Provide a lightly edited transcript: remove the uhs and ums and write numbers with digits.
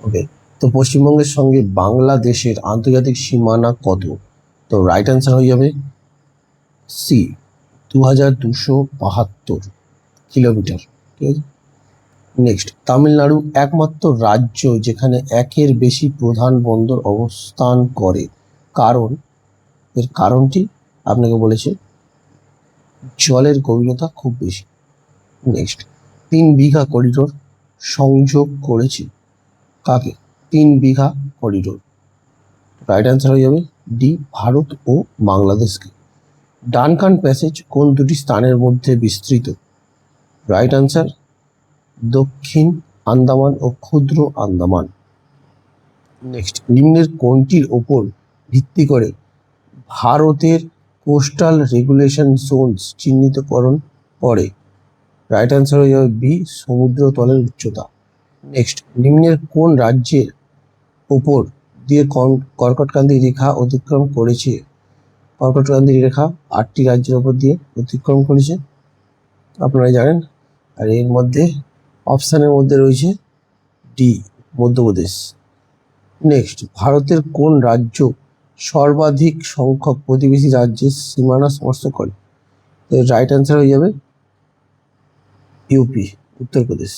ওকে, তো পশ্চিমবঙ্গের সঙ্গে বাংলাদেশের আন্তর্জাতিক সীমানা কত? তো রাইট অ্যান্সার হয়ে যাবে সি, 2272 কিলোমিটার। ঠিক আছে, নেক্সট, তামিলনাড়ু একমাত্র রাজ্য যেখানে একের বেশি প্রধান বন্দর অবস্থান করে, কারণ এর কারণটি আপনাকে বলেছে জলের গভীরতা খুব বেশি। নেক্সট, 3 বিঘা করিডোর সংযোগ করেছে কাকে? 3 বিঘা করিডোর, রাইট অ্যান্সার হয়ে যাবে ডি, ভারত ও বাংলাদেশকে। ডানকান প্যাসেজ কোন দুটি স্থানের মধ্যে বিস্তৃত? রাইট অ্যান্সার দক্ষিণ আন্দামান ও ক্ষুদ্র আন্দামান। নেক্সট, নিম্নের কোনটির ওপর ভিত্তি করে ভারতের কোস্টাল রেগুলেশন জোনস চিহ্নিতকরণ করে? রাইট অ্যান্সার হয়ে যাবে বি, সমুদ্র তলের উচ্চতা। নেক্সট, নিম্নের কোন রাজ্যের ওপর দিয়ে কর্কটক্রান্তি রেখা অতিক্রম করেছে? কর্কটক্রান্তি রেখা 8টি রাজ্যের ওপর দিয়ে অতিক্রম করেছে, আপনারা জানেন। আর এর মধ্যে অপশানের মধ্যে রয়েছে ডি, মধ্যপ্রদেশ। নেক্সট, ভারতের কোন রাজ্য সর্বাধিক সংখ্যক প্রতিবেশী রাজ্যের সীমানা স্পর্শ করে? তো রাইট অ্যান্সার হয়ে যাবে ইউপি, উত্তরপ্রদেশ।